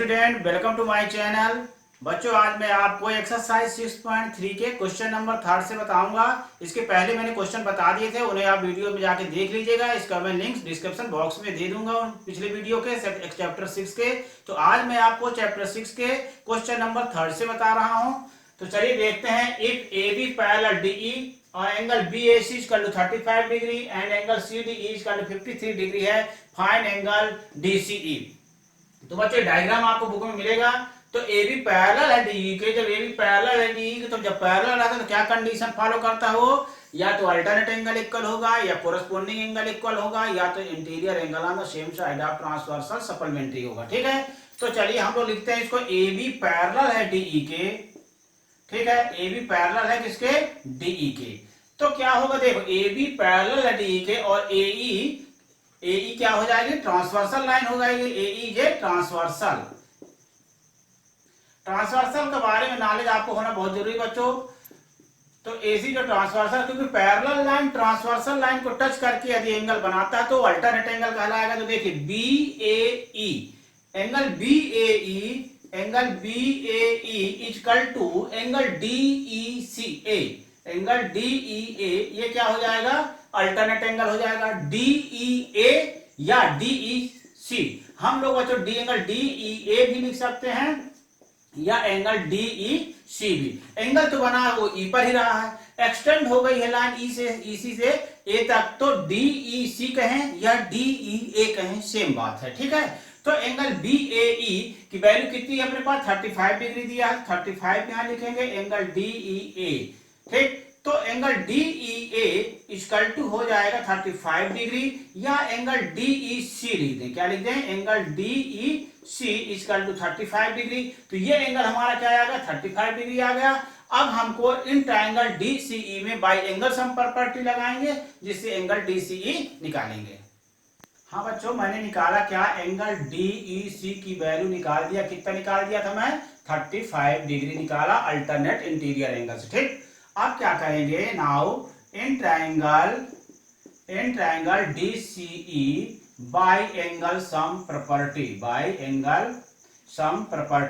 Student, welcome to my channel. बच्चों, आज मैं आपको एक्सरसाइज 6.3 के क्वेश्चन नंबर 3 से बताऊंगा। इसके पहले मैंने क्वेश्चन बता दिए थे, उन्हें आप वीडियो में जाके देख लीजिएगा। इसका मैं लिंक्स डिस्क्रिप्शन बॉक्स में दे दूंगा पिछले वीडियो के चैप्टर 6 के। तो आज मैं आपको चैप्टर 6 के क्वेश्चन नंबर 3 से बता रहा हूँ। तो चलिए देखते हैं। If A B parallel DE और angle BAC equal to 35 degree and angle CDE equal to 53 degree है, फाइंड एंगल DCE। तो बच्चों डायग्राम आपको बुक में मिलेगा। तो ए बी पैरेलल है डीई के। जब ए बी पैरेलल है डीई के, तो जब पैरेलल रहता है तो क्या कंडीशन फॉलो करता है वो? या तो अल्टरनेट एंगल इक्वल होगा, या कोरस्पोंडिंग एंगल इक्वल होगा, या तो interior angle on the same side of transversal supplementary होगा। ठीक है, तो चलिए हम लोग लिखते हैं इसको। ए बी पैरेलल है डीई के। ठीक है, ए बी पैरेलल है किसके? डीई के। तो क्या होगा? देखो, ए बी पैरेलल है डीई के और एई क्या हो जाएगी? ट्रांसवर्सल लाइन हो जाएगी। एई जे ट्रांसवर्सल के बारे में नॉलेज आपको होना बहुत जरूरी बच्चों। तो एसी जो ट्रांसवर्सल, क्योंकि पैरेलल लाइन ट्रांसवर्सल लाइन को टच करके यदि एंगल बनाता है तो अल्टरनेट एंगल कहलाएगा। तो देखिए BAE angle BAE equal to angle DECA angle DEA, ये क्या हो जाएगा? अल्टरनेट एंगल हो जाएगा। DEA या DEC, हम लोग बच्चों एंगल DEA भी लिख सकते हैं या एंगल DEC भी। एंगल तो बना है वो ई पर ही रहा है। एक्सटेंड हो गई है लाइन EC से A तक, तो DEC कहें या DEA कहें, सेम बात है। ठीक है, तो एंगल BAE की वैल्यू कितनी है अपने पास? 35 डिग्री दिया है। 35 यहां लिखेंगे। एंगल DEA, ठीक, तो एंगल DEA इक्वल टू हो जाएगा 35 डिग्री, या एंगल DEC लिख दें। क्या लिख दें? Angle DEC equal to 35 degree. तो ये एंगल हमारा क्या आ गया? 35 डिग्री आ गया। अब हमको इन ट्राइंगल DCE में बाई एंगल सम प्रॉपर्टी लगाएंगे, जिससे एंगल DCE निकालेंगे। हाँ बच्चों, मैंने निकाला क्या? एंगल DEC की वैल्यू निकाल दिया। कितना निकाल दिया था मैं? 35 डिग्री निकाला अल्टरनेट इंटीरियर एंगल से। ठीक, अब क्या करेंगे? Now in triangle DCE bye angle sum property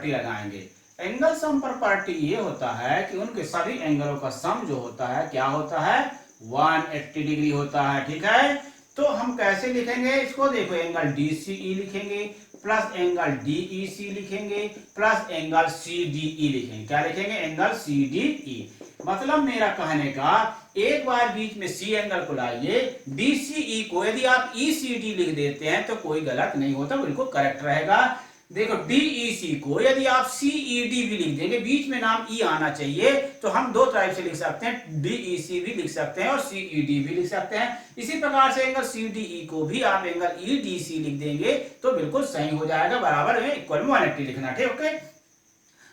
लगाएंगे। एंगल सम प्रॉपर्टी ये होता है कि उनके सभी एंगलों का सम जो होता है क्या होता है? 180 डिग्री होता है। ठीक है, तो हम कैसे लिखेंगे इसको? देखो, एंगल DCE लिखेंगे प्लस एंगल DEC लिखेंगे प्लस एंगल CDE लिखेंगे। क्या लिखेंगे? Angle CDE। मतलब मेरा कहने का, एक बार बीच में C एंगल को लाइए, DCE को यदि आप ECD लिख देते हैं तो कोई गलत नहीं होता, बिल्कुल करेक्ट रहेगा। देखो, DEC को यदि आप CED भी लिख देंगे, बीच में नाम E आना चाहिए, तो हम दो टाइप से लिख सकते हैं। DEC भी लिख सकते हैं और CED भी लिख सकते हैं। इसी प्रकार से एंगल CDE को भी आप एंगल EDC लिख देंगे तो बिल्कुल सही हो जाएगा, बराबर में इक्वल में 180 लिखना। ठीक, ओके।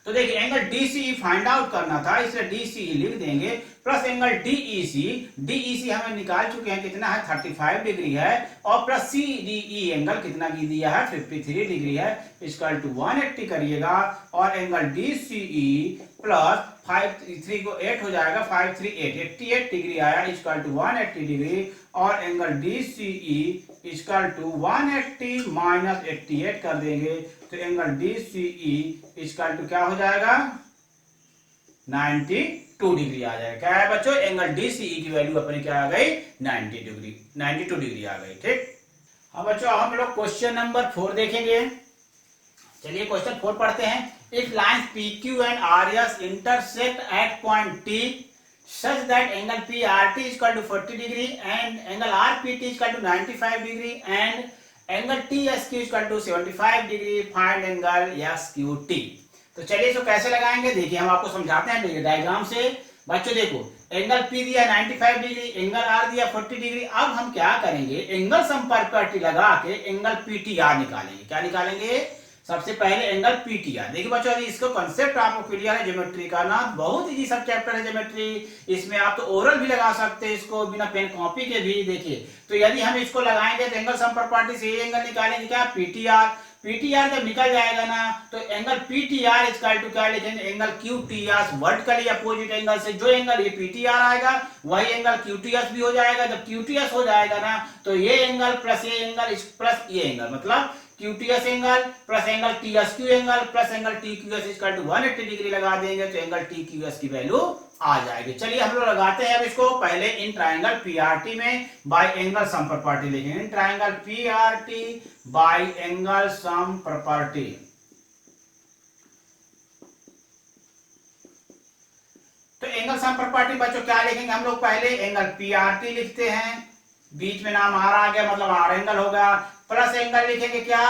तो देखिए, एंगल DCE फाइंड आउट करना था, इसलिए DCE लिख देंगे प्लस एंगल DEC हमें निकाल चुके हैं, कितना है? 35 डिग्री है। और प्लस CDE एंगल कितना की दिया है? 53 डिग्री है, इक्वल टू 180 करिएगा। और एंगल DCE प्लस 53 को 8 हो जाएगा, 88 डिग्री आया, इक्वल टू 180 डिग्री। और angle DCE equal to 180 minus 88 कर देंगे, तो एंगल DCE इक्वल टू क्या हो जाएगा? 92 डिग्री आ जाएगा। क्या है बच्चों? एंगल DCE की वैल्यू अपनी क्या आ गई? 92 डिग्री आ गई। ठीक, अब बच्चों हम लोग क्वेश्चन नंबर 4 देखेंगे। चलिए क्वेश्चन 4 पढ़ते हैं। If lines PQ and RS intersect at point T such that angle PRT is equal to 40 degree and angle RPT is equal to 95 degree and angle TSQ is equal to 75 degree, find angle SQT। तो चलिए इसको कैसे लगाएंगे देखिए, हम आपको समझाते हैं। देखिए डायग्राम से बच्चों, देखो एंगल P दिया 95 डिग्री, एंगल R दिया 40 डिग्री। अब हम क्या करेंगे? एंगल सम प्रॉपर्टी लगा के एंगल PTR निकालेंगे। क्या निकालेंगे? सबसे पहले एंगल PTR। देखिए बच्चों, अभी इसको कंसेप्ट आपको क्लियर है ज्योमेट्री का ना, बहुत इजी सब चैप्टर है ज्योमेट्री। इसमें आप तो ओरल भी लगा सकते हैं इसको बिना पेन कॉपी के भी। देखिए, तो यदि हम इसको लगाएंगे तो एंगल सम प्रॉपर्टी से ये एंगल निकालेंगे, क्या? PTR जब निकल जाएगा ना, तो एंगल PTR इक्वल टू क्या लिखेंगे? Angle QTS, vertically opposite angle से जो एंगल ये PTR आएगा वही एंगल QTS भी हो जाएगा। जब QTS हो जाएगा ना, तो ये एंगल प्लस ये एंगल प्लस ये एंगल, मतलब QTS angle plus angle TSQ angle plus angle TQS equal to 180 degree लगा देंगे तो एंगल TQS की वैल्यू आ जाएगी। चलिए हम लोग लगाते हैं अब इसको। पहले इन ट्राइंगल PRT में बाय एंगल सम प्रॉपर्टी लिखेंगे। In triangle PRT by angle sum property. तो एंगल सम प्रॉपर्टी बच्चों क्या लिखेंगे हम लोग? पहले एंगल PRT लिखते हैं, बीच में नाम R आ गया मतलब R एंगल हो गया, प्लस एंगल लिखेंगे क्या?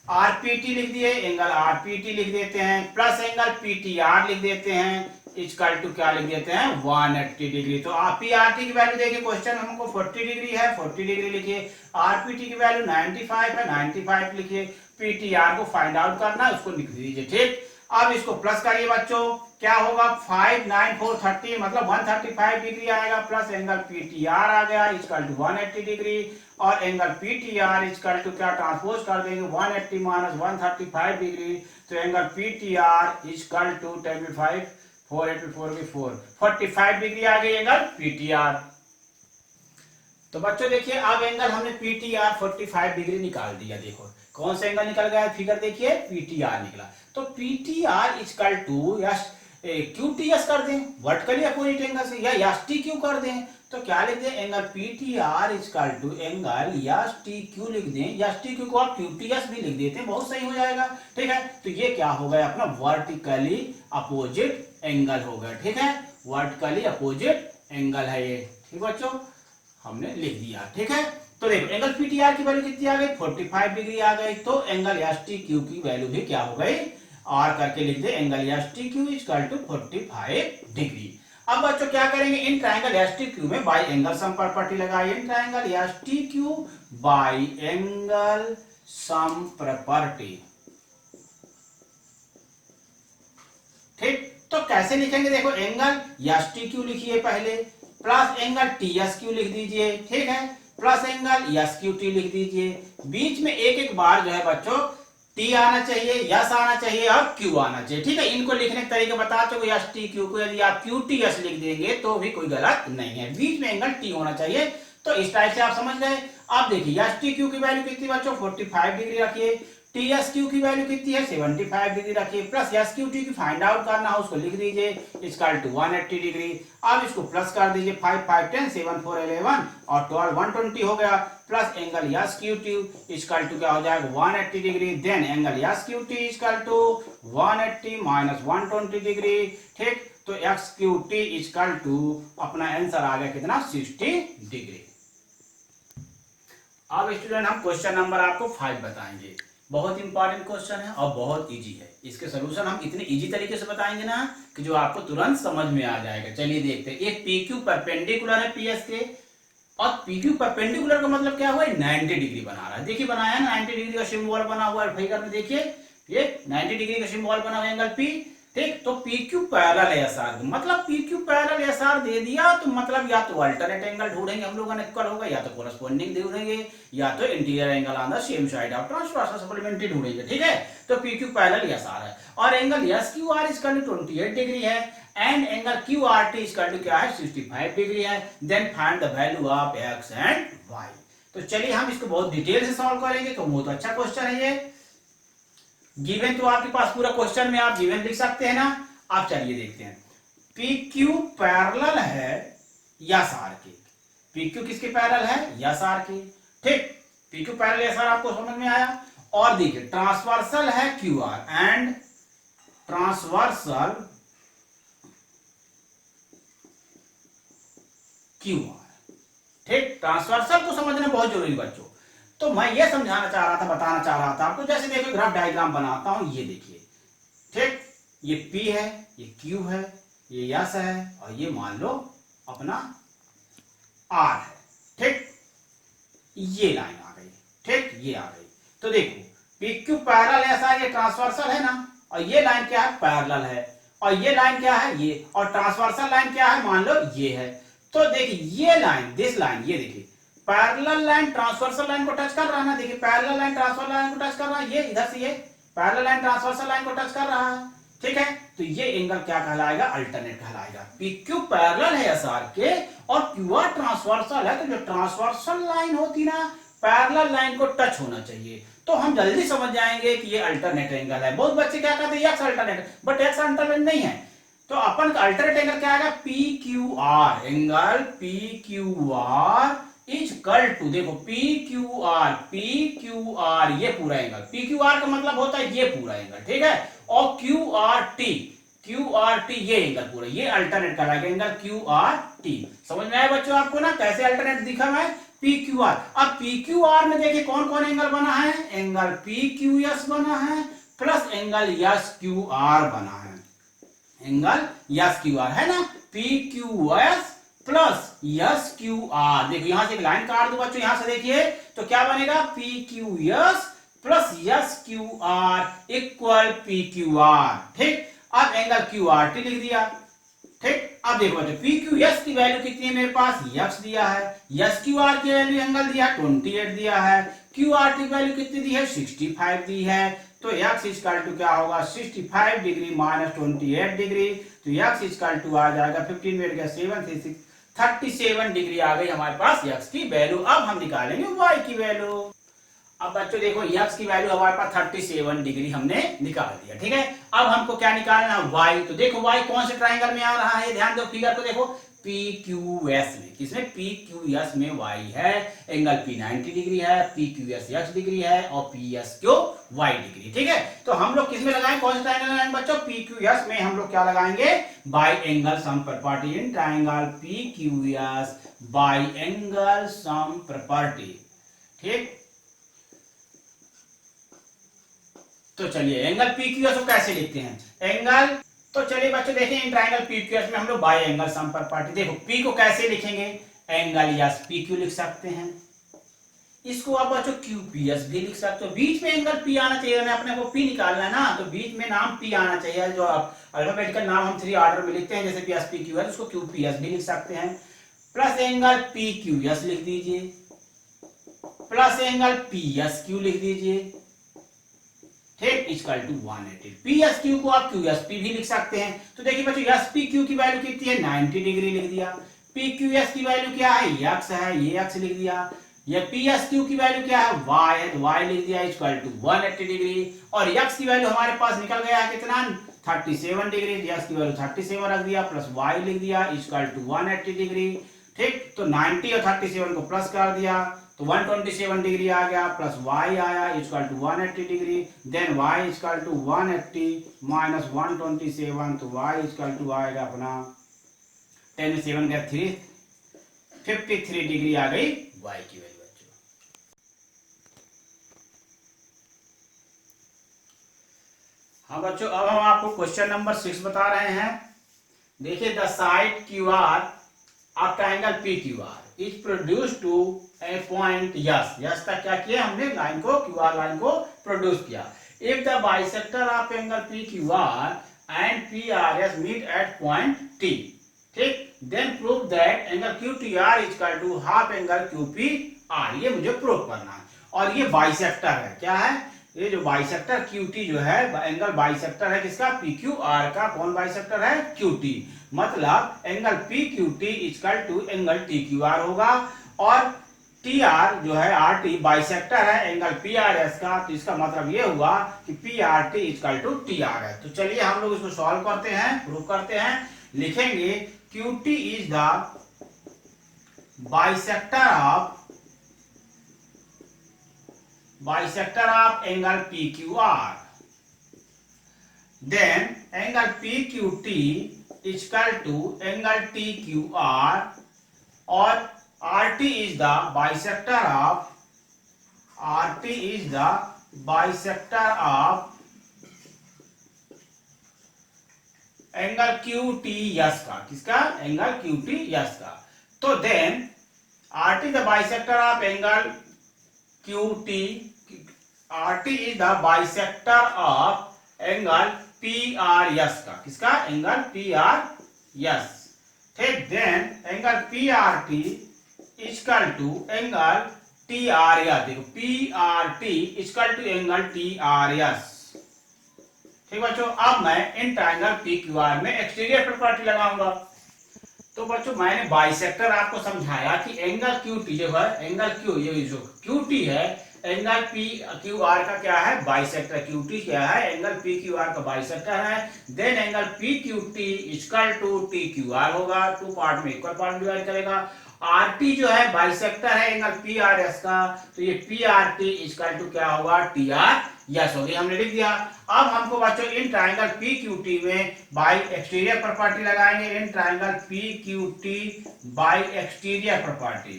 RPT लिख दिए, एंगल RPT लिख देते हैं, प्लस एंगल PTR लिख देते हैं, इक्वल टू क्या लिख देते हैं? 180 डिग्री। तो PRT की वैल्यू देखिए, क्वेश्चन हमको 40 डिग्री है, 40 डिग्री लिखिए। RPT की वैल्यू 95 है, 95 लिखिए। PTR को फाइंड आउट करना है, उसको लिख दीजिए। ठीक, अब इसको प्लस करिए बच्चों, क्या होगा? 5 9 4 30 मतलब 135 डिग्री आएगा, प्लस एंगल PTR आ गया इक्वल टू 180 डिग्री, और एंगल PTR इक्वल टू क्या ट्रांसपोज कर देंगे? 180 माइनस 135 डिग्री, तो angle PTR equal to 25 45 degree आ गई एंगल PTR। तो बच्चों देखिए अब एंगल हमने PTR 45 डिग्री निकाल दिया। देखो कौन सा एंगल निकल गया? फिगर देखिए, PTR निकला। तो PTR इक्वल टू या QTS कर दें वर्टिकली अपोजिट एंगल से, या STQ कर दें। तो क्या लिख दें? Angle PTR equal to angle STQ लिख दें, STQ को आप QTS भी लिख देते हैं, बहुत सही हो जाएगा। ठीक है, तो ये क्या हो गया अपना? वर्टिकली अपोजिट एंगल हो गया। ठीक है, वर्टिकली अपोजिट एंगल है ये। ठीक बच्चों, हमने लिख दिया। ठीक है, तो देखो एंगल PTR की वैल्यू कितनी आ गई? 45 डिग्री आ गई। तो एंगल STQ की वैल्यू भी क्या हो गई? R करके लिख दे, angle STQ equal to 45 degree. अब बच्चों क्या करेंगे? इन ट्राइंगल STQ में बाय एंगल सम प्रॉपर्टी लगाइए। In triangle STQ by angle sum property. ठीक, तो कैसे लिखेंगे? देखो एंगल STQ लिखिए पहले, प्लस एंगल TSQ लिख दीजिए। ठीक है, प्लस एंगल SQT लिख दीजिए। बीच में एक एक बार जो है बच्चों T आना चाहिए, यस आना चाहिए और Q आना चाहिए। ठीक है, इनको लिखने के तरीके बता चुके। STQ को यदि आप QTS लिख देंगे तो भी कोई गलत नहीं है, बीच में एंगल T होना चाहिए। तो इस टाइप से आप समझ गए। अब देखिए STQ की वैल्यू कितनी बच्चों? 45 डिग्री रखिए। TSQ की वैल्यू कितनी है? 75 डिग्री रखिए, प्लस SQT की फाइंड आउट करना है, उसको लिख दीजिए इक्वल टू 180 डिग्री। अब इसको प्लस कर दीजिए, 5 5 10 7 4 11 और 12 120 हो गया, plus angle SQT equal to क्या हो जाएगा? 180 degree. Then angle SQT equal to 180 minus 120 degree. ठीक, तो XQT इक्वल टू अपना आंसर आ गया कितना? 60 डिग्री। अब स्टूडेंट हम क्वेश्चन नंबर आपको 5 बताएंगे। बहुत इंपॉर्टेंट क्वेश्चन है और बहुत इजी है। इसके सलूशन हम इतने इजी तरीके से बताएंगे ना कि जो आपको तुरंत समझ में आ जाएगा। चलिए देखते हैं। एक PQ परपेंडिकुलर है PS के, और PQ परपेंडिकुलर का मतलब क्या हुआ? 90 डिग्री बना रहा है। देखिए बनाया ना, 90 डिग्री का सिंबल बना हुआ है फिगर में। देखिए ये 90 डिग्री का सिंबल बना हुआ है एंगल P। ठीक, तो PQ पैरेलल है SR, मतलब PQ पैरेलल SR दे दिया तो मतलब या तो अल्टरनेट एंगल ढूंढेंगे हम लोग इक्वल होगा, या तो कोरस्पोंडिंग ढूंढेंगे, या तो interior angle on the same side of transversal supplementary ढूंढेंगे। ठीक है, तो PQ पैरेलल SR है, और angle SQR equal to 28 degree है, and angle QRT equal to क्या है? 65 डिग्री है। Then find the value of X and Y। तो चलिए हम इसको बहुत डिटेल से सॉल्व करेंगे। तो बहुत अच्छा क्वेश्चन है ये। गिवन तो आपके पास पूरा क्वेश्चन में आप गिवन लिख सकते हैं ना। आप चलिए देखते हैं। PQ पैरेलल है SR के। PQ किसके पैरेलल है? SR के। ठीक, PQ पैरेलल SR आपको समझ में आया। और देखिए ट्रांसवर्सल है QR एंड ट्रांसवर्सल QR। ठीक, ट्रांसवर्सल को समझना बहुत जरूरी बच्चों। तो मैं ये समझाना चाह रहा था, बताना चाह रहा था आपको। जैसे देखो ग्राफ डायग्राम बनाता हूं, ये देखिए। ठीक, ये P है, ये Q है, ये S है, और ये मान लो अपना R है। ठीक, ये लाइन आ गई। ठीक, ये आ गई। तो देखो PQ पैरेलल SR, ये ट्रांसवर्सल है ना, और ये लाइन क्या है? पैरेलल है। और ये लाइन क्या है? ये। और ट्रांसवर्सल लाइन क्या है? मान लो ये है। तो देखिए ये लाइन, दिस लाइन, ये देखिए पैरेलल लाइन ट्रांसवर्सल लाइन को टच कर रहा है ना। देखिए पैरेलल लाइन ट्रांसवर्सल लाइन को टच कर रहा है, ये इधर से ये पैरेलल लाइन ट्रांसवर्सल लाइन को टच कर रहा है। ठीक है, तो ये एंगल क्या कहलाएगा? अल्टरनेट कहलाएगा। PQ पैरेलल है SR के और QR ट्रांसवर्सल है, तो जो ट्रांसवर्सल लाइन होती ना पैरेलल लाइन को टच होना चाहिए, तो हम जल्दी समझ जाएंगे कि ये अल्टरनेट एंगल है। बहुत बच्चे क्या कहते हैं x alternate, but x alternate नहीं है। तो अपन का अल्टरनेट एंगल क्या आएगा, P Q R, angle P Q R is equal to, देखो पी क्यू आर ये पूरा एंगल, पी क्यू आर का मतलब होता है ये पूरा एंगल, ठीक है, और क्यू आर टी ये एंगल पूरा, ये अल्टरनेट कराएगा एंगल क्यू आर टी। समझ में आया बच्चों आपको ना कैसे अल्टरनेट दिखा है, पी क्यू आर। अब पी क्यू आर में देखिए कौन कौन एंगल बना है, एंगल पी क्यू एस बना है plus angle S Q R बना है, एंगल एस क्यू आर है ना, P Q S plus S Q R. देखो यहां से एक लाइन काट दो बच्चों, यहां से देखिए तो क्या बनेगा, P Q S plus S Q R equal P Q R, ठीक। अब एंगल क्यू आर टी लिख दिया, ठीक। अब देखो बच्चों पी क्यू एस की वैल्यू कितनी है मेरे पास, एक्स दिया है, एस क्यू आर की वैल्यू एंगल दिया 28 दिया है, क्यू आर टी की वैल्यू कितनी दी है 65 दी है, तो x इक्वल टू क्या होगा 65 डिग्री माइनस 28 डिग्री, तो x इक्वल टू आ जाएगा 15 में 7 से 6 37 डिग्री आ गई हमारे पास x की वैल्यू। अब हम निकालेंगे y की वैल्यू। अब बच्चों देखो x की वैल्यू हमारे पास 37 डिग्री हमने निकाल दिया, ठीक है। अब हमको क्या निकालना है, y। तो देखो y कौन से ट्राइंगल में आ रहा है, ध्यान दो फिगर को देखो, PQS में, किसमें PQS में y है, एंगल P 90 डिग्री है, PQS x डिग्री है और PSQ y डिग्री, ठीक है। तो हम लोग किसमें लगाएं, कौन सा ट्राइंगल लगाएंगे बच्चों, PQS में हम लोग क्या लगाएंगे, bye angle sum property in triangle PQS bye angle sum property, ठीक। तो चलिए एंगल PQS को कैसे लिखते हैं, एंगल, तो चलिए बच्चों देखें इन ट्राइंगल PQS में हम लोग बाय एंगल सम प्रॉपर्टी, देखो P को कैसे लिखेंगे, एंगल यस PQ लिख सकते हैं, इसको आप बच्चों QPS भी लिख सकते हो, बीच में एंगल P आना चाहिए ना, अपने को P निकालना है ना, तो बीच में नाम P आना चाहिए, जो अल्फाबेटिकल नाम हम 3 ऑर्डर में लिखते हैं, जैसे PSPQS उसको QPS भी लिख सकते हैं, प्लस एंगल PQS लिख दीजिए, प्लस एंगल PSQ लिख दीजिए, ठीक, इक्वल टू 180। PSQ को आप QSP भी लिख सकते हैं, तो देखिए बच्चों SPQ की वैल्यू कितनी है 90 डिग्री लिख दिया, PQS की वैल्यू क्या है x है, ये x लिख दिया, ये PSQ की वैल्यू क्या है y है, तो y लिख दिया इक्वल टू 180 डिग्री, और x की वैल्यू हमारे पास निकल गया है कितना 37 डिग्री, x की वैल्यू 37 रख दिया प्लस y लिख दिया इक्वल टू 180 डिग्री, ठीक। तो 90 और 37 को प्लस कर दिया तो 127 डिग्री आ गया, प्लस y आया equal to 180 degree, then y equal to 180 minus 127, तो y इक्वल टू आएगा अपना 10 7 का 3 53 डिग्री आ गई y की वैल्यू बच्चों। हाँ बच्चों अब हम आपको क्वेश्चन नंबर 6 बता रहे हैं, देखिए the side QR of triangle PQR is produce to a point S तक क्या किया हमने, लाइन को QR लाइन को प्रोड्यूस किया, if the bisector of angle PQR and PRS meet at point T, ठीक, then prove that angle QTR is equal to half angle QPR, ये मुझे प्रूव करना है। और ये बाइसेक्टर है, क्या है, ये जो बाइसेक्टर QT जो है एंगल बाइसेक्टर है किसका, PQR का, कौन बाइसेक्टर है QT, मतलब angle PQT equal to angle TQR होगा, और TR जो है RT बाइसेक्टर है एंगल PRS का, तो इसका मतलब ये हुआ कि PRT इक्वल टू TR है। तो चलिए हम लोग इसको सॉल्व करते हैं, प्रूव करते हैं, लिखेंगे QT is the bisector of angle PQR, then angle PQT equal to angle TQR, और RT is the bisector of angle QTS का, किसका, एंगल QTS का, तो then RT the bisector of angle QT, RT is the bisector of angle PRS का, किसका, angle PRS, ठीक, then angle PRT equal to angle TRS, देखो PRT equal to angle TRS, ठीक बच्चों। अब मैं इन ट्रायंगल PQR में exterior property लगाऊंगा, तो बच्चों मैंने बाइसेक्टर आपको समझाया कि एंगल क्यू टी जो है, एंगल क्यू, ये जो क्यू टी है, एंगल पी क्यू आर का क्या है, बाइसेक्टर। क्यू टी क्या है, एंगल पी क्यू आर का बाइसेक्टर है। Then angle P Q T equal to T Q R होगा, टू पार्ट में इक्वल पार्ट डिवाइड करेगा। आर टी जो है बाइसेक्टर है एंगल पी आर एस का, तो ये P R T equal to क्या होगा, टी आर यस हो गया, हमने लिख दिया। अब हमको बच्चों in triangle P Q T में बाई एक्सटीरियर प्रॉपर्टी लगाएंगे। In triangle P Q T by exterior property.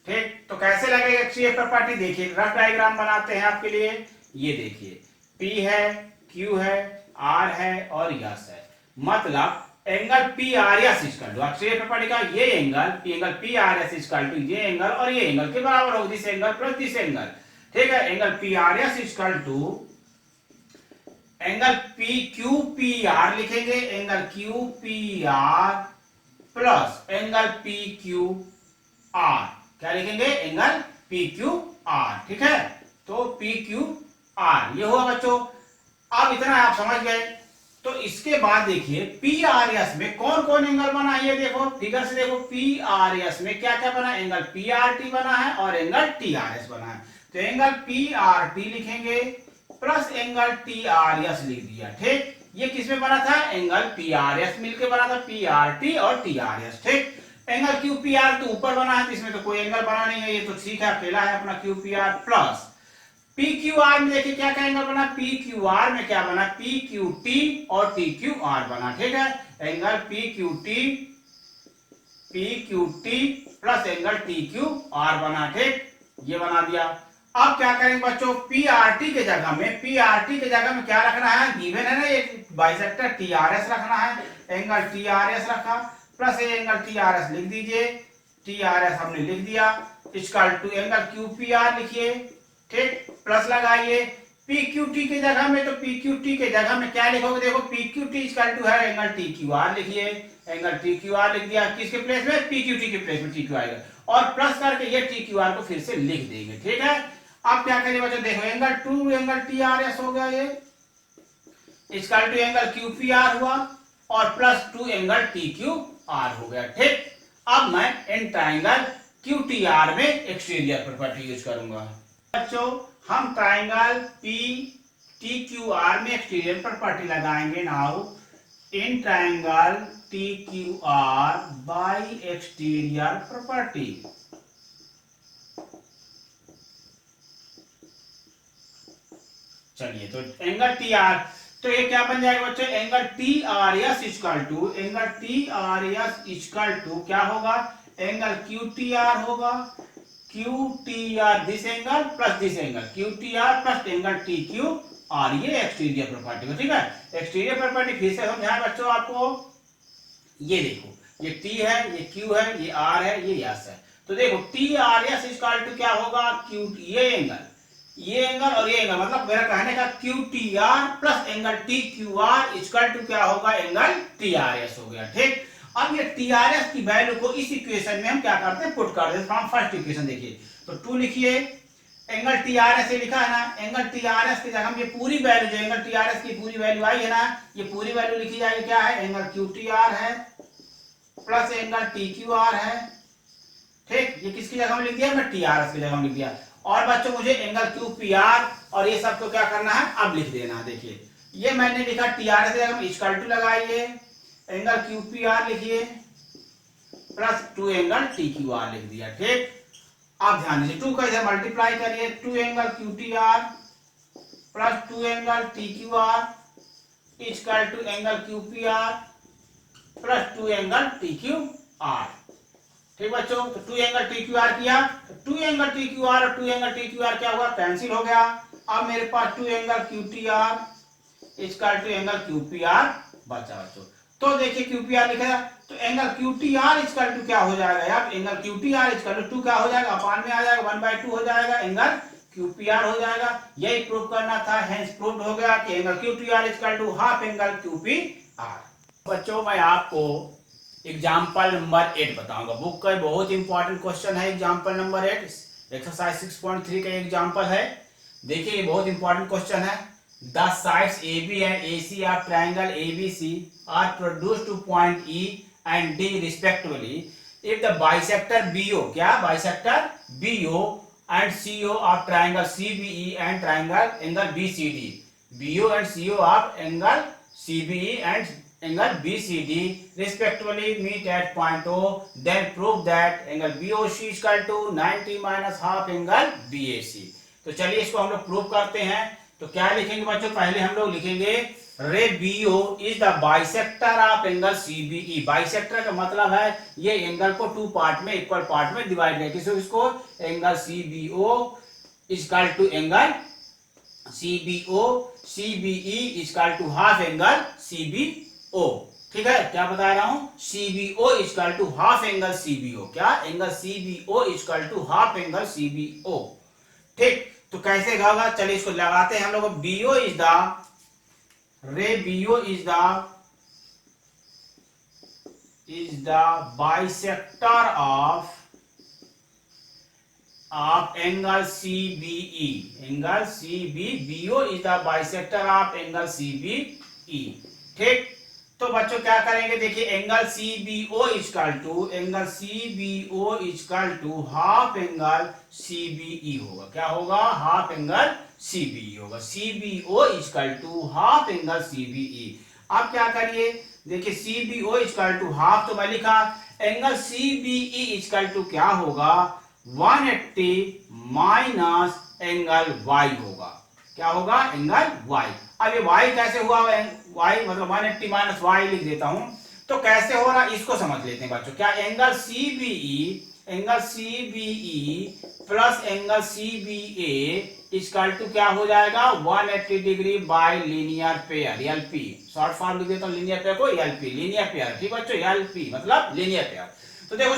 ठीक, तो कैसे लगेगा एक्सटीरियर प्रॉपर्टी, देखिए रफ डायग्राम बनाते हैं आपके लिए। ये देखिए P है, Q है, R है और यस है। मतलब angle P R S equal to exterior property का ये angle P R S equal to ये एंगल और ये एंगल के बराबर होगा, this angle plus this angle. ठीक है, angle P R S equal to angle P Q P R लिखेंगे, angle Q P R plus angle P Q R, क्या लिखेंगे, एंगल पी क्यू आर। ठीक है, तो पी क्यू आर ये हुआ बच्चों। अब इतना आप समझ गए। तो इसके बाद देखिए पी आर एस में कौन कौन एंगल बना, ये देखो फिगर से देखो, पी आर एस में क्या क्या बना, एंगल पी आर टी बना है और एंगल टी आर एस बना है। तो एंगल पी आर टी लिखेंगे plus angle T R S लिख दिया। ठीक, ये किसमें बना था, एंगल पी आर एस मिलकर बना था, पी आर टी और टी आर एस। ठीक, एंगल क्यू पी आर तो ऊपर बना है, तो इसमें तो कोई एंगल बना नहीं है, ये तो ठीक है, अकेला है अपना Q P R. Plus P Q R में देखिए क्या क्या एंगल बना, पी क्यू आर में क्या बना, पी क्यू टी और टी क्यू आर बना। ठीक है, angle P Q T plus angle T Q are बना। ठीक, ये बना दिया। अब क्या करेंगे बच्चों, पी आर टी के जगह में, पी आर टी के जगह में क्या रखना है, गिवन है ना एक बाइसेक्टर टी आर एस रखना है, एंगल टी आर एस रखा plus angle T R S लिख दीजिए, टी आर एस हमने लिख दिया, equal to angle Q P R लिखिए। ठीक, प्लस लगाइए पी क्यू टी के जगह में, तो पी क्यू टी के जगह में क्या लिखोगे, देखो P Q T equal to है एंगल टी क्यू आर लिखिए, एंगल टी क्यू आर लिख दिया, किसके प्लेस में, पी क्यू टी के प्लेस में टी क्यू आएगा, और प्लस करके ये टी क्यू आर को फिर से लिख देंगे। ठीक है, अब क्या करेंगे बच्चों, देखो angle two angle T R S हो गया, ये equal to angle Q P R हुआ और plus two angle T Q R हो गया। ठीक, अब मैं in triangle Q T R में एक्सटीरियर प्रॉपर्टी यूज करूंगा। बच्चों हम triangle P T Q R में एक्सटीरियर प्रॉपर्टी लगाएंगे। Now in triangle T Q R by exterior property. चलिए, तो एंगल टी आर, तो ये क्या बन जाएगा बच्चों, angle T R S equal to, angle T R S equal to क्या होगा, एंगल क्यू टी आर होगा, Q T R this angle plus this angle, Q T R plus angle T Q R, ये exterior property को। ठीक है, exterior property फिर से समझाएं बच्चों आपको। ये देखो ये टी है, ये क्यू है, ये आर है, ये एस है। तो देखो T R S equal to क्या होगा, क्यू ये एंगल और ये एंगल, मतलब मेरा कहने का Q T R plus angle T Q R equal to क्या होगा, एंगल टी आर एस हो गया। ठीक, अब ये टी आर एस की वैल्यू को इस इक्वेशन में हम क्या करते हैं, पुट कर देते हैं फ्रॉम फर्स्ट इक्वेशन। देखिए तो टू लिखिए, एंगल टी आर एस लिखा है ना, एंगल टी आर एस की जगह हम ये पूरी वैल्यू जो एंगल टी आर एस की पूरी वैल्यू आई है ना, ये पूरी वैल्यू लिखी जाएगी, क्या है, एंगल क्यू टी आर है plus angle T Q are है। ठीक, ये किसकी जगह में लिख दिया, मैं टी आर एस की जगह में लिख दिया। और बच्चों मुझे एंगल क्यू पी आर और ये सब को क्या करना है, अब लिख देना। देखिए ये मैंने लिखा टी आर एस की जगह में इक्वल टू लगाइए, एंगल क्यू पी आर लिखिए plus two angle T Q R लिख दिया। ठीक, आप ध्यान दीजिए, टू का इधर मल्टीप्लाई करिए, two angle Q T R plus two angle T Q R equal to angle Q P R plus two angle T Q R. ठीक बच्चों, तो two angle T Q R किया, तो two angle T Q R और two angle T Q R क्या हुआ, cancel हो गया। अब मेरे पास two angle Q T R equal to angle Q P R बचा बच्चों। तो देखिए क्यू पी आर लिखा, तो angle Q T R equal to क्या हो जाएगा यार, angle Q T R equal to क्या हो जाएगा, अपान में आ जाएगा, 1/2 हो जाएगा, एंगल क्यू पी आर हो जाएगा। यही प्रूव करना था, हेंस प्रूव्ड हो गया कि angle Q T R equal to half angle Q P R. बच्चों मैं आपको एग्जाम्पल नंबर 8 बताऊंगा, बुक का बहुत इंपॉर्टेंट क्वेश्चन है एग्जाम्पल नंबर 8, एक्सरसाइज 6.3 का एग्जाम्पल है। देखिए ये बहुत इंपॉर्टेंट क्वेश्चन है। The sides AB and AC of triangle ABC are produced to point E and D respectively if the bisector BO, क्या bisector BO and CO of triangle CBE and triangle angle BCD, BO and CO of angle CBE and angle BCD respectively meet at point O, then prove that angle BOC is equal to 90 minus half angle BAC। तो चलिए इसको हम लोग prove करते हैं। तो क्या लिखेंगे बच्चों, पहले हम लोग लिखेंगे ray BO is the bisector of angle CBE। Bisector का मतलब है ये एंगल को टू पार्ट में, इक्वल पार्ट में डिवाइड है। किसको, angle CBO is equal to angle CBO, CBE is equal to half angle CBO। ठीक है, क्या बता रहा हूं, CBO is equal to half angle CBO, क्या angle CBO is equal to half angle CBO। ठीक, तो कैसे होगा, चलिए इसको लगाते हैं हम लोग। BO is the BO is the bisector of angle CBE, angle CB, BO is the bisector of angle CBE। ठीक, तो बच्चों क्या करेंगे, देखिए angle CBO equal to half angle CBE होगा। क्या होगा, हाफ एंगल CBE होगा। CBO equal to half angle CBE। अब क्या करिए, देखिए CBO इक्वल टू हाफ, तो मैं लिखा एंगल CBE इक्वल टू क्या होगा, 180 माइनस एंगल Y होगा। क्या होगा, एंगल Y। अब ये Y कैसे हुआ, Y मतलब 180 माइनस Y लिख देता हूं। तो कैसे हो रहा इसको समझ लेते हैं बच्चों। क्या angle CBE plus angle CBA equal to क्या हो जाएगा, 180 degree by linear pair, LP। Short form लिख देता हूं लीनियर पेयर को, LP, लीनियर पेयर। ठीक बच्चों, LP मतलब लीनियर पेयर। तो देखो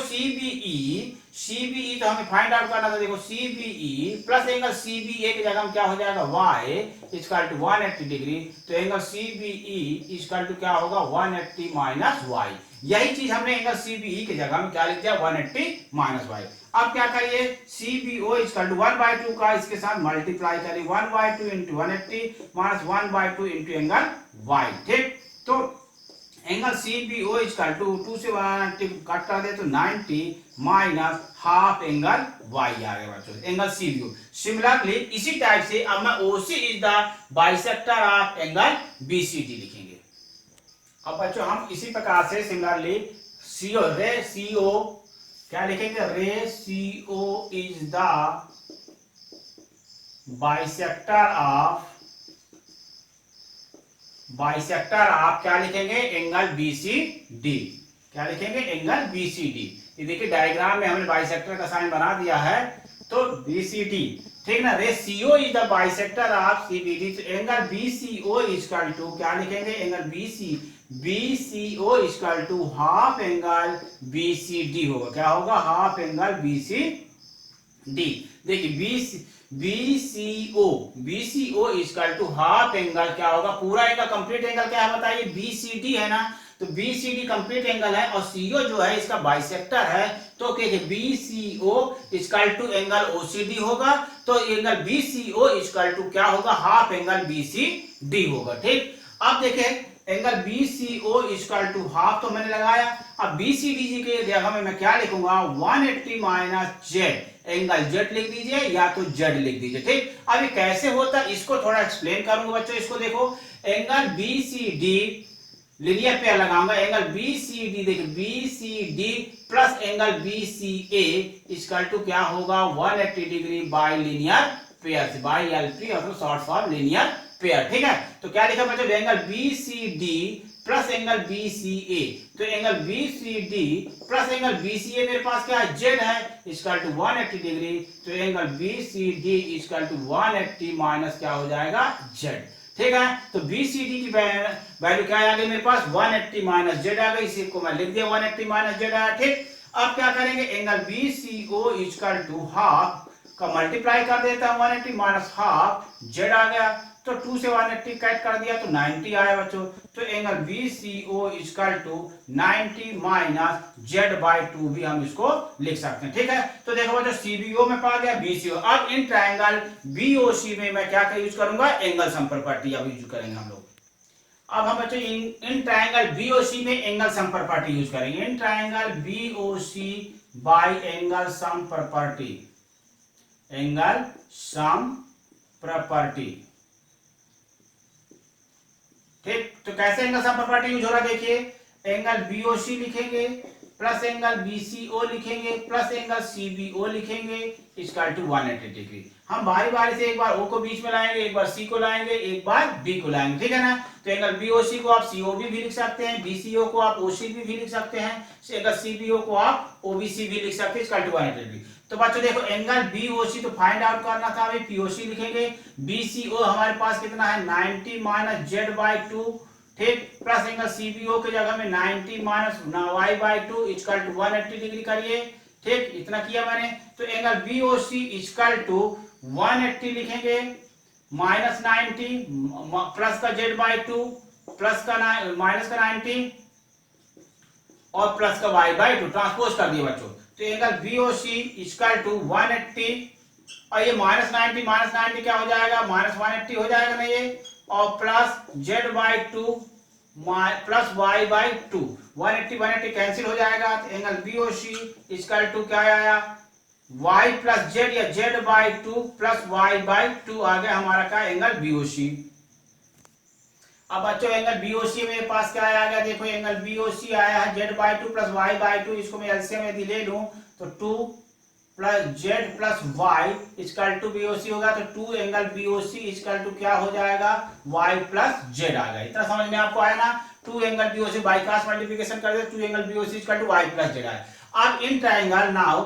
CBE तो हमें फाइंड आउट करना था। देखो CBE प्लस एंगल CBA की जगह में क्या हो जाएगा, Y इक्वल टू 180 डिग्री। तो एंगल CBE इक्वल टू क्या होगा, 180 माइनस Y। यही चीज हमने एंगल CBE की जगह में क्या लिख दिया, 180 माइनस Y। अब क्या करिए, CBO इक्वल टू 1/2 का इसके साथ मल्टीप्लाई करिए, 1/2 into 180 minus 1/2 into angle Y। ठीक, तो एंगल CBO इक्वल टू 2 से 180 कट कर दे तो 90 माइनस हाफ एंगल Y आ गया बच्चों, एंगल CBO। सिमिलरली इसी टाइप से अब मैं OC is the bisector of angle BCD लिखेंगे। अब बच्चों हम इसी प्रकार से सिमिलरली CO क्या लिखेंगे, रे CO is the bisector of क्या लिखेंगे, एंगल BCD। क्या लिखेंगे, एंगल BCD। ये देखिए डायग्राम में हमने बाइसेक्टर का साइन बना दिया है, तो BCD। ठीक ना, ray CO is the bisector of CBD। तो एंगल BCO इक्वल टू क्या लिखेंगे, angle BCO equal to half angle BCD होगा। क्या होगा, हाफ एंगल BCD। देखिए BCO equal to half angle क्या होगा, पूरा एंगल कंप्लीट एंगल क्या है बताइए, BCD है ना। तो BCD कंप्लीट एंगल है और CO जो है इसका बाइसेक्टर है। तो क्या BCO equal to angle OCD होगा। तो एंगल BCO इक्वल टू क्या होगा, हाफ एंगल BCD होगा। ठीक, अब देखें angle BCO equal to half तो मैंने लगाया। अब BCD जी के जगह में मैं क्या लिखूंगा, 180 माइनस Z, एंगल Z लिख दीजिए या तो Z लिख दीजिए। ठीक, अब ये कैसे होता है इसको थोड़ा एक्सप्लेन करूंगा बच्चों। इसको देखो, एंगल BCD लीनियर पेयर लगाऊंगा, एंगल BCD देखिए BCD plus angle BCA equal to क्या होगा, 180 डिग्री बाय लीनियर पेयर से, बाय LP और शॉर्ट फॉर्म लीनियर पेयर। ठीक है, तो क्या लिखा बच्चों, angle BCD plus angle BCA। तो angle BCD plus angle BCA मेरे पास क्या है, Z है, इक्वल टू 180 डिग्री। तो angle BCD equal to 180 minus क्या हो जाएगा, Z। ठीक है, तो BCD की वैल्यू क्या आ गई मेरे पास, 180 माइनस Z आ गई। इसी को मैं लिख दिया 180 माइनस Z आया। ठीक, अब क्या करेंगे, angle BCO equal to half का मल्टीप्लाई कर देता हूं, 180 माइनस हाफ Z आ गया। तो 2 से 180 कट कर दिया तो 90 आया बच्चों। तो angle BCO equal to 90 minus Z/2 भी हम इसको लिख सकते हैं, ठीक है। तो देखो बच्चों CBO में पा गया BCO। अब इन ट्रायंगल BOC में मैं क्या यूज करूंगा, एंगल सम प्रॉपर्टी अब यूज करेंगे हम लोग। अब हम बच्चों इन ट्रायंगल BOC में एंगल सम प्रॉपर्टी यूज करेंगे। In triangle BOC bye angle sum property, angle sum property, ठीक। तो कैसे एंगल सम प्रॉपर्टी यूज हो रहा है, देखिए एंगल BOC लिखेंगे प्लस एंगल BCO लिखेंगे प्लस एंगल CBO लिखेंगे इक्वल टू 180 डिग्री। हम बारी बारी से एक बार O को बीच में लाएंगे, एक बार C को लाएंगे, एक बार B को लाएंगे, ठीक है ना। तो एंगल BOC को आप COB भी लिख सकते हैं, BCO को आप OCB भी लिख सकते हैं, एंगल CBO को आप OBC भी लिख सकते हैं इक्वल टू 180 डिग्री। तो बच्चों देखो एंगल BOC तो फाइंड आउट करना था, अभी POC लिखेंगे। BCO हमारे पास कितना है 90 माइनस Z/2, ठीक, प्लस एंगल CBO के जगह में 90 minus Y/2 equal to 180 degree करिए, ठीक। इतना किया मैंने। तो एंगल BOC इक्वल टू 180 लिखेंगे माइनस 90 प्लस का Z/2 प्लस का माइनस का 90 और प्लस का Y/2 ट्रांसपोज कर दिए बच्चों। तो एंगल BOC इक्वल टू 180 और ये माइनस 90 क्या हो जाएगा, माइनस 180 हो जाएगा ना ये, और plus Z/2 plus Y/2 180 cancel हो जाएगा। तो एंगल BOC इक्वल टू क्या आया, Y प्लस Z या Z/2 प्लस Y/2 आ गया हमारा का एंगल BOC। अब बच्चों एंगल BOC मेरे पास क्या आ गया, देखो एंगल BOC आया है Z/2 प्लस Y/2, इसको मैं एलसीएम यदि ले लूं तो 2 plus Z plus Y equal to BOC होगा। तो 2 एंगल BOC इक्वल टू क्या हो जाएगा, Y प्लस Z आ गया। इतना समझ में आपको आया ना। 2 angle BOC by cross multiplication कर दे, 2 angle BOC equal to Y plus Z आया। अब in triangle now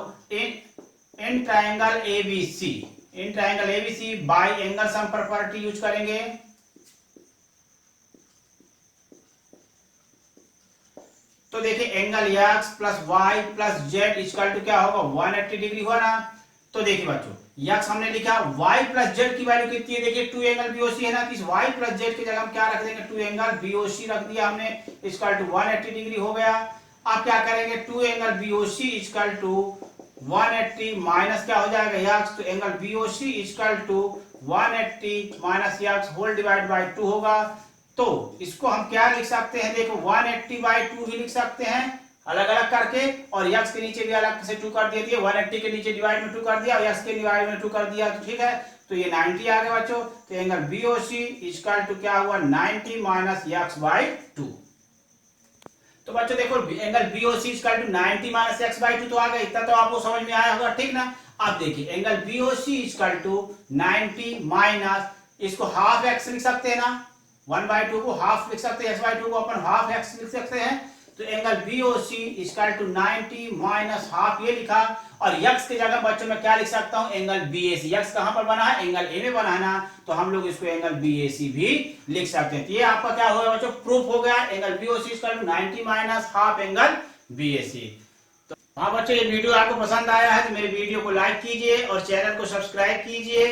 in triangle ABC by angle sum property use करेंगे। तो देखिए angle X plus Y plus Z equal to क्या होगा, 180 degree हुआ ना। तो देखिए बच्चों X हमने लिखा, Y प्लस Z की वैल्यू कितनी है, देखिए 2 एंगल BOC है ना। तो इस Y प्लस Z की जगह हम क्या रख देंगे, 2 एंगल BOC रख दिया हमने इक्वल टू 180 डिग्री हो गया। अब क्या करेंगे, 2 angle BOC equal to 180 minus क्या हो जाएगा X, तो angle BOC equal to 180 minus X whole divide by 2 होगा। तो इसको हम क्या लिख सकते हैं, देखो 180/2 भी लिख सकते हैं अलग अलग करके, और x के नीचे भी अलग से 2 कर दिया, 180 के नीचे डिवाइड में 2 कर दिया और x के डिवाइड में 2 कर दिया, तो ठीक है। तो ये 90 आ गया बच्चों। तो एंगल BOC इक्वल टू क्या हुआ, 90 माइनस x/2। तो बच्चों देखो angle BOC equal to 90 minus x/2 तो आ गया। इतना तो आपको समझ में आया होगा, ठीक ना। अब देखिए angle BOC equal to 90 minus, इसको हाफ x लिख सकते हैं ना, 1/2 को हाफ लिख सकते हैं, x/2 को अपन हाफ x लिख सकते हैं। तो angle BOC equal to 90 minus half ये लिखा, और x की जगह बच्चों में क्या लिख सकता हूं, एंगल BAC। x कहां पर बना है, एंगल A में बना है ना, तो हम लोग इसको एंगल BAC भी लिख सकते हैं। तो ये आपका क्या होगा बच्चों, प्रूफ हो गया, angle BOC equal to 90 minus half angle BAC। तो हाँ बच्चों, ये वीडियो आपको पसंद आया है तो मेरे वीडियो को लाइक कीजिए और चैनल को सब्सक्राइब कीजिए।